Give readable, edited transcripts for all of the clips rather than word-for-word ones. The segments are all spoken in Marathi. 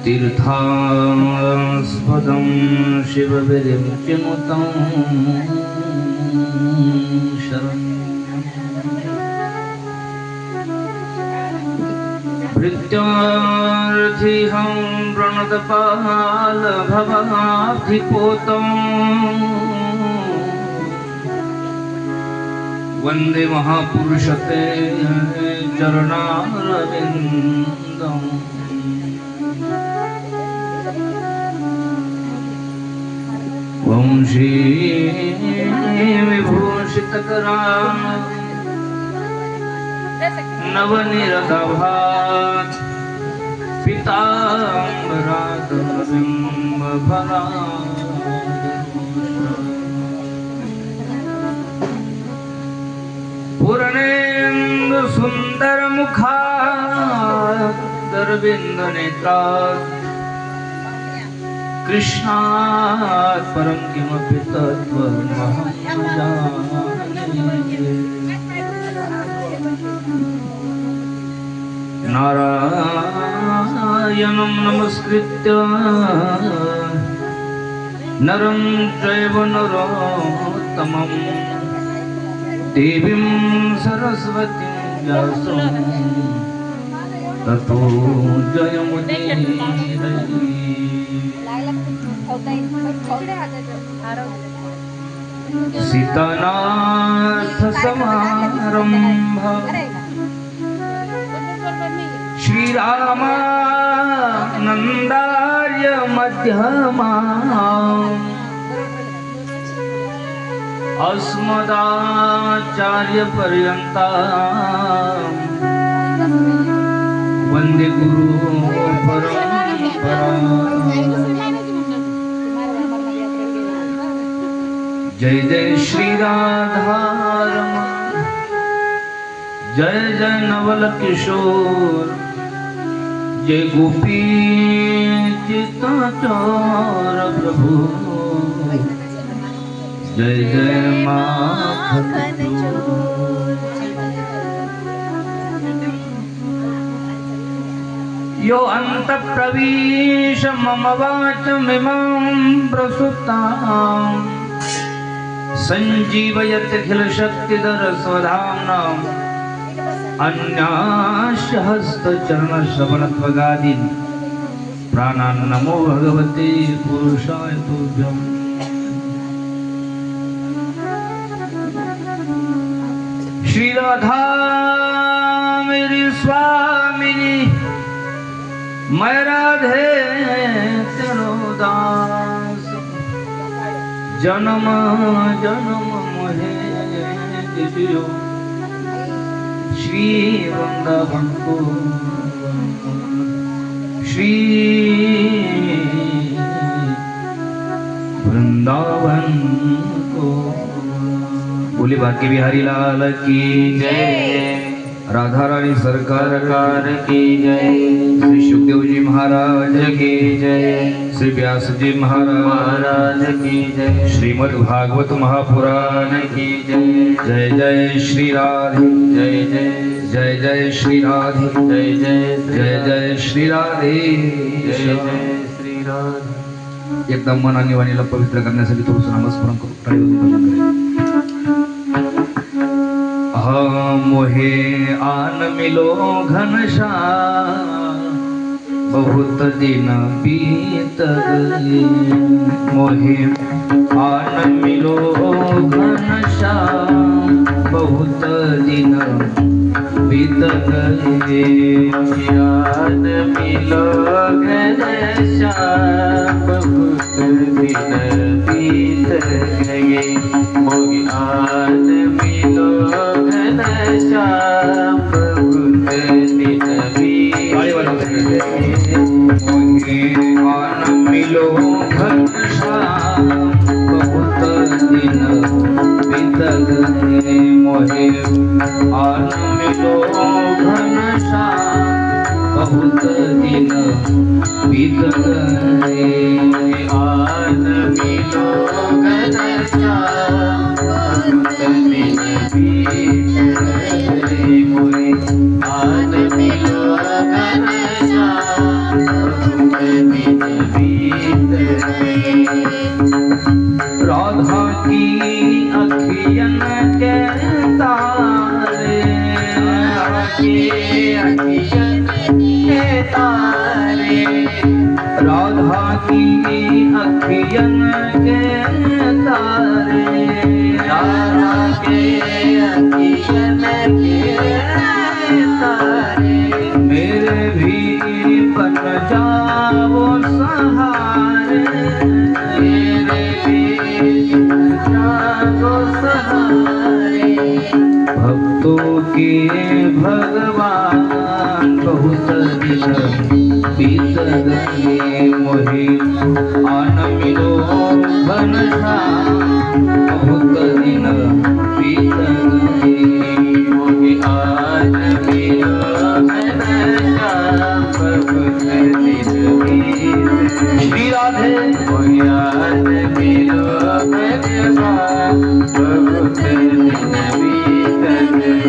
तीर्थास्पदं शिवविरिञ्चिनुतं भृत्यार्थिहं प्रणतपालभवाब्धिपोतम् वन्दे महापुरुषते चरणारविन्दम् वंशी विभूषितकरां नवनिरतभात् पीताम्बरादबिम्बफलात् पूर्णेन्दुसुन्दरमुखात् दरविन्दनेत्रात् कृष्णात् परं किमपि तत्त्वमहं न जाने। नारायणं नमस्कृत्य नरं चैव नरोत्तमं देवीं सरस्वतीं व्यासं ततो जयमुदीरये। सीतानाथ समारंभा श्रीरामानन्दार्य मध्यमा अस्मदाचार्य पर्यन्ता वन्दे गुरु परम्परा। जय जय श्री राधारमण, जय जय नवल किशोर, जय गोपी चित्तचोर प्रभु, जय जय माखन चोर। यो अंत प्रवेश मम वाचमिमां प्रसुप्तां संजीवयत्यखिल शक्तिधर स्वधाम्ना अन्यास्य हस्तचरणश्रवणत्वगादीन् प्राणान् नमो भगवते पुरुषाय तुभ्यम्। श्री राधा मेरी स्वामिनी, मैं राधे तेरो दास, जन्म जन्म मोहे दियो श्री वृंदावन को, श्री वृंदावन को। बोले बाकी बिहारी लाल की जय, राधा रानी सरकार की जय, श्री सुखदेव जी महाराज की जय, श्री व्यास जी महाराज की जय, श्रीमद् भागवत महापुराण की जय। जय जय श्री राधे, जय जय जय जय श्री राधे, जय जय जय जय श्री राधे, जय जय श्री राधे। एकदम मन आणि वाणीला पवित्र करण्यासाठी थोडंसं नामस्मरण करू, टाळी वाजून भजन करूया। मोहे आन मिलो घनश्याम, बहुत दिन बीत गए। मोहे आन मिलो घनश्याम, बहुत दिन बीत गए। आन मिलो घनश्याम, बहुत दिन बीत गए। मोहे आन मिलो घनश्याम, बहुत दिन बीत गए। मोहे आन मिलो घनश्याम, बहुत दिन बीत गए। मोहे आन मिलो घनश्याम, बहुत दिन बीत गए। आन मिलो घनश्याम, बहुत दिन बीत गए। मोहे आन मिलो घनश्याम, बहुत राधा की अखियन के तारे, राधा की अखियन के तारे, राधा की अखियन के तारे, राधा के अखियन के तारे, मेरे भी बन जाओ सहारे, मेरे भी बन जाओ सहारे। भक्तों के भगवान बहुत दिन बीत गए, मोहे आन मिलो घनश्याम, बहुत दिन बीत गए, मोहे आन मिलो घनश्याम, बहुत दिन बीत। श्री राधे मोहे आन मिलो घनश्याम, बहुत दिन बीत गए।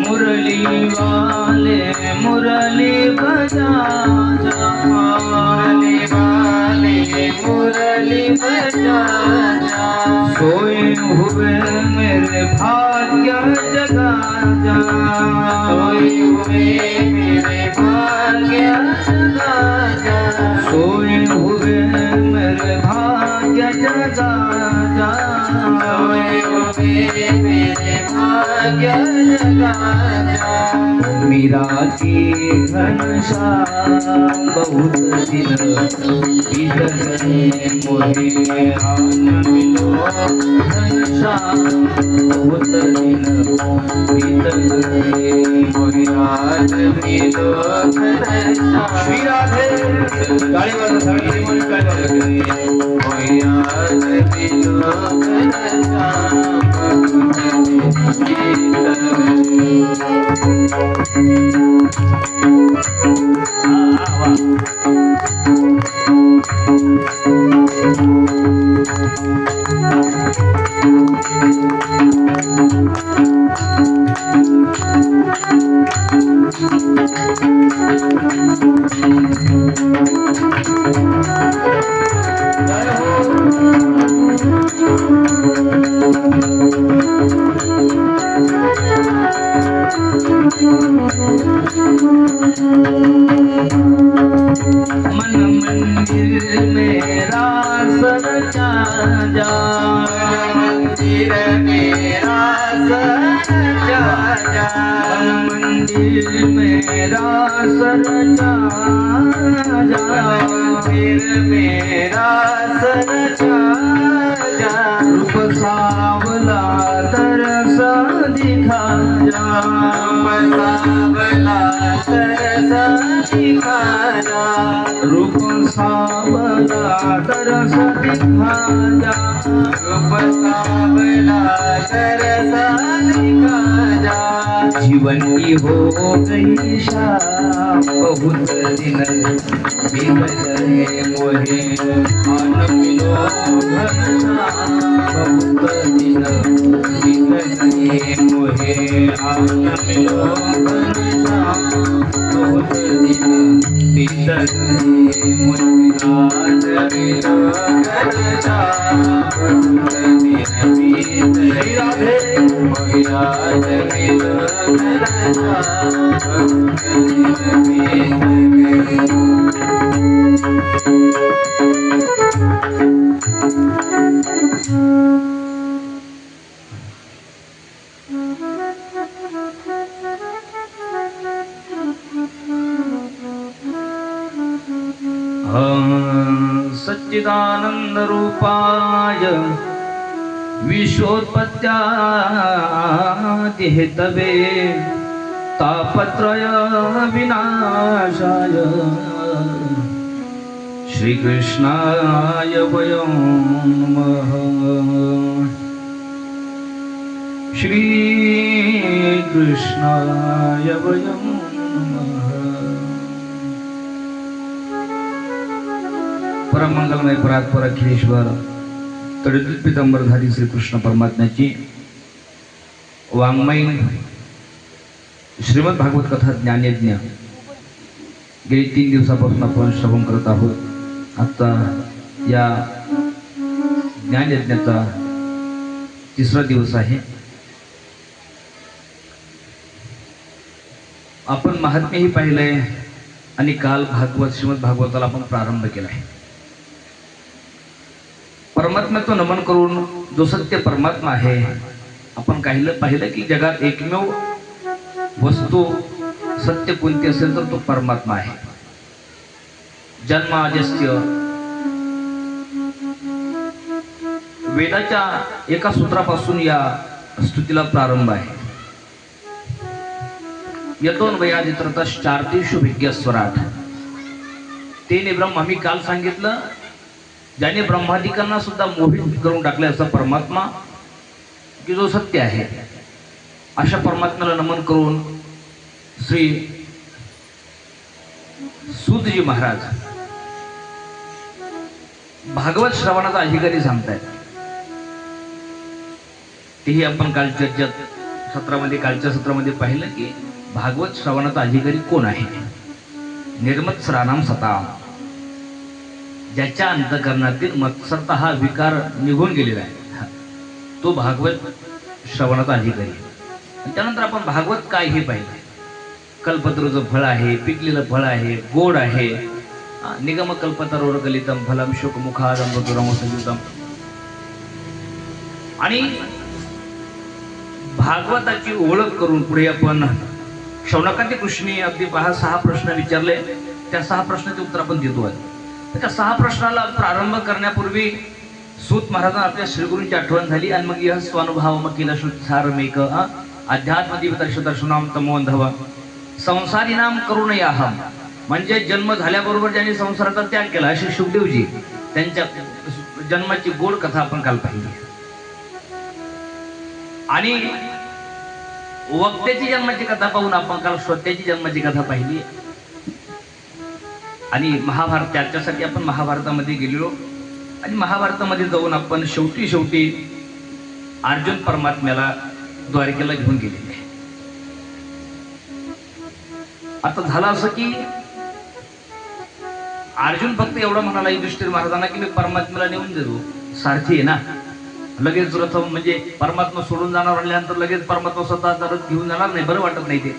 मुरली वाले मुरली बजा जा, मुरली वाले मुरली बजा जा, सोए हुए मेरे भाग्य जगा जा, सोए हुए मेरे भाग्य जगा जा, सोए हुए मेरे भाग्य जगा जा, सोए हुए मेरे भाग्य जगा जा। मीरा की घनश्याम बहुत दिन बीत गए, मोहे आन मिलो घनश्याम, बहुत दिन बीत गए, मोहे आन मिलो घनश्याम। श्री राधे गाड़ी वाला साड़ी मोहे आन मिलो घनश्याम, बहुत दिन बीत गए। मन मंदिर मेरा सजा जा, मंदिर मेरा सजा जा, मंदिर मेरा सजा जा, मंदिर मेरा सजा जा, रूप सावला तरस दिखा जा, रूप सावला तरस दिखा जा, रूप सावला तरस दिखा जा, रूप सावला तरस दिखा जा। जीवन की हो गई शाम बहुत दिन बीत गए, मोहे आन मिलो घनश्याम, बहुत दिन बीत गए, मोहे आन मिलो घनश्याम, बहुत दिन बीत गए, मोहे आन मिलो घनश्याम, बहुत दिन बीत गए। राधे मोहे आन मिलो घनश्याम, बहुत दिन बीत गए। सच्चिदानन्दरूपाय विश्वोत्पत्त्यादि हेतवे तापत्रय विनाशाय श्रीकृष्णाय वयं नमः। श्रीकृष्णाय वयं नमः। परम मंगलमय परात्पर अखिलेश्वर तडील पितांबरधारी श्रीकृष्ण परमात्म्याची वाङ्मयीन श्रीमद भागवत कथा ज्ञानयज्ञ गेली 3 दिवसापासून आपण श्रवण करत आहोत। आता या ज्ञानयज्ञाचा 3रा दिवस आहे। आपण महात्म्यही पाहिलंय आणि काल श्रीमद भागवताला आपण प्रारंभ केलाय। परमात्म्याचं नमन करून जो सत्य परमात्मा आहे, आपण पाहिलं की जगात एकमेव वस्तू सत्य कोणती असेल तर तो परमात्मा आहे। जन्माद्यस्य वेदाच्या एका सूत्रापासून या स्तुतीला प्रारंभ आहे। यतोन्वयादित्रतश्चार्तेषु विज्ञस्वराट तेने ब्रह्म। आम्ही काल सांगितलं ज्याने ब्रह्मादिकांना सुद्धा मोहित करून टाकले असा परमात्मा की जो सत्य आहे, अशा परमात्म्याला नमन करून श्री सूतजी महाराज भागवत श्रवणाचा अधिकारी सांगतायत। तेही आपण कालच्या सत्रामध्ये पाहिलं की भागवत श्रवणाचा अधिकारी कोण आहे। निर्मत्सराणाम सताम, ज्याच्या अंतःकरणातील मत्सरता हा विकार निघून गेलेला आहे, तो भागवत श्रवणाचा अधिकारी। त्यानंतर आपण भागवत काय हे पाहिलं। कल्पतरूचं फळ आहे, पिकलेलं फळ आहे, गोड आहे। निगम कल्पतरोर्गलितम फलम शोकमुखादम मधुरम संयुतम। आणि भागवताची ओळख करून पुढे आपण शौनकादी ऋषींनी अगदी 6 प्रश्न विचारले। त्या 6 प्रश्नाचे उत्तर आपण देतो आहे। त्या 6 प्रश्नाला प्रारंभ करण्यापूर्वी सूत महाराजांना आपल्या श्रीगुरूंची आठवण झाली आणि मग यह स्वानुभव केला शुद्धारमेक अध्यात्मदीपदर्शनाम तमोंधव संसारीनाम करुणयाहम, म्हणजे जन्म झाल्याबरोबर ज्यांनी संसाराचा त्याग केला असे शुकदेवजी, त्यांच्या जन्माची गोड कथा आपण काल पाहिली। आणि वक्त्याची जन्माची कथा पाहून आपण काल श्रोत्याची जन्माची कथा पाहिली। आणि महाभारत त्याच्यासाठी आपण महाभारतामध्ये गेलेलो आणि महाभारतामध्ये जाऊन आपण शेवटी अर्जुन परमात्म्याला द्वारकेला घेऊन गेलेले। आता झालं असं की अर्जुन फक्त एवढं म्हणाला युधिष्ठिर महाराजांना की मी परमात्म्याला नेऊन देतो, सारथी आहे ना, लगेच रथ म्हणजे परमात्मा सोडून जाणार म्हणल्यानंतर लगेच परमात्मा स्वतःचा रथ घेऊन जाणार नाही, बरं वाटत नाही ते।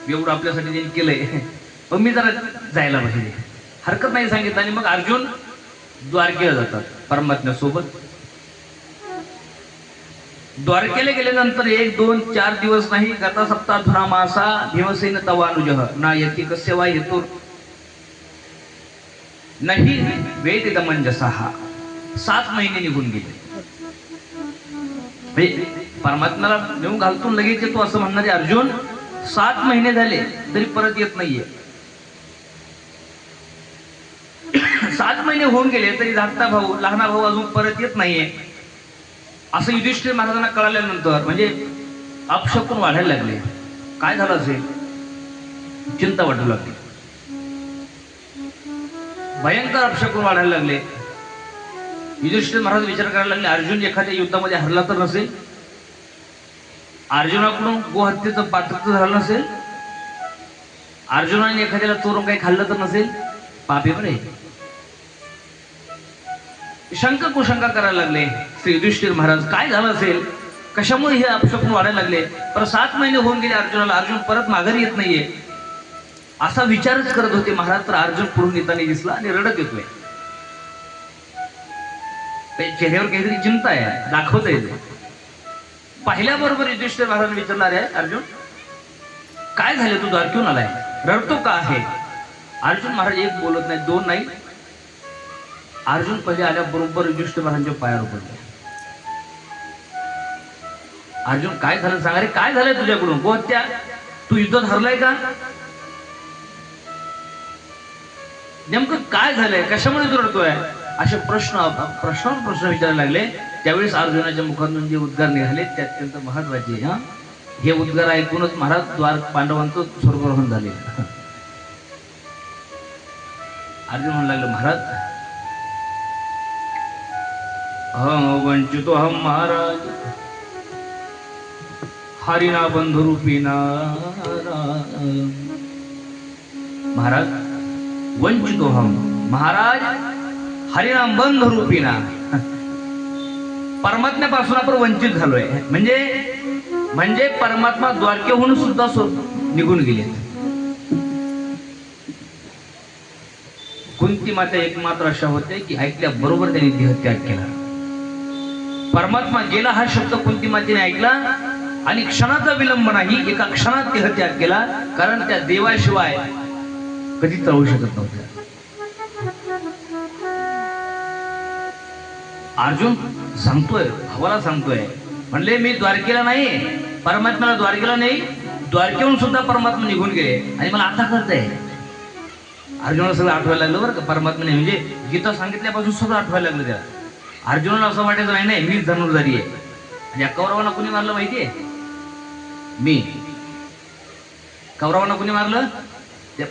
एवढं आपल्यासाठी त्यांनी केलंय, पण मी जरा जायला पाहिजे, हरकत नाही सांगितलं। आणि मग अर्जुन द्वारकेला जातात परमात्म्यासोबत। द्वारकेला गेल्यानंतर 1 2 4 दिवस नाही, गता सप्ताधुना मासा भीमसेन तवानुजः ना यती कस्य वा हेतुर नाही वेदितमंजसः। 7 महिने निघून गेले। परमात्म्याला नेऊन घालतून लगेच येतो असं म्हणणारे अर्जुन 7 महिने झाले तरी परत येत नाहीये। 7 महिने होऊन गेले तरी धाकटा भाऊ लहाना भाऊ अजून परत येत नाहीये असं युधिष्ठिर महाराजांना कळाल्यानंतर म्हणजे अपशकुन वाढायला लागले। काय झालं असेल, चिंता वाटू लागली, भयंकर अपशकुन वाढायला लागले। युधिष्ठिर महाराज विचार करायला लागले, अर्जुन एखाद्या युद्धामध्ये हरला तर नसेल, अर्जुनाकडून गोहत्येचं पात्र झालं नसेल, अर्जुनाने एखाद्याला चोरून काही खाल्लं तर नसेल, पापी बरे। शंका कुशंका करायला लागले श्री युधिष्ठिर महाराज, काय झालं असेल, कशामुळे हे अपशकुन वाढायला लागले। पर 7 महिने होऊन गेले अर्जुनाला, अर्जुन परत माघारी येत नाहीये असा विचारच करत होते महाराज। तर अर्जुन पुढून येताना दिसला आणि रडत येतोय, चेहऱ्यावर काहीतरी चिंता आहे, दाखवता येते। पाहिल्याबरोबर युधिष्ठिर महाराज विचारणार आहे, अर्जुन काय झाले, तू द्वारकेहून आलाय, रडतो का आहे। अर्जुन महाराज एक बोलत नाही, दोन नाही, अर्जुन पहिले आल्याबरोबर युधिष्ठिर महाराजांच्या पायावर पडले. अर्जुन काय झालं सांगा रे, काय झालंय तुझ्याकडून? गोहत्या, तू युद्धात हरलाय का? नेमकं काय झालंय, कशामुळे तू रडतोय? असे प्रश्न विचारायला लागले. त्यावेळेस अर्जुनाच्या मुखातून जे उद्गार निघाले ते अत्यंत महत्वाचे. हे उद्गार ऐकूनच महाराज द्वार पांडवांचं स्वर्गरोहण झाले. अर्जुन म्हणू लागले, महाराज वंचितो हम महाराज हरिना बंधु रूपीना. महाराज वंचितो हम महाराज हरिनाम बंधु रूपीना. परमात्म्यापासून आपण वंचित झालोय. म्हणजे परमात्मा द्वारकेहून सुद्धा निघून गेले. कुंती माता एकमात्र अशा होते की ऐकल्या बरोबर त्यांनी देहत्याग केला. परमात्मा गेला हा शब्द कुंती मातेने ऐकला आणि क्षणाचा विलंब नाही, एका क्षणात देहत्याग केला. कारण त्या देवाशिवाय कधीच राहू शकत नव्हत्या. अर्जुन सांगतोय, भावाला सांगतोय, म्हणले मी द्वारकेला नाही, परमात्म्याला द्वारकेला नाही, द्वारकेहून सुद्धा परमात्मा निघून गेले आणि मला आता कळतंय. अर्जुनाला सगळं आठवायला लागलं बरं का. परमात्म्याने म्हणजे गीता सांगितल्यापासून सगळं आठवायला लागलं त्याला. अर्जुनाला असं वाटायचं नाही नाही मीच धनुर्धारी आहे. आणि या कौरवांना कुणी मारलं माहितीये? मी. कौरवांना कुणी मारलं? ते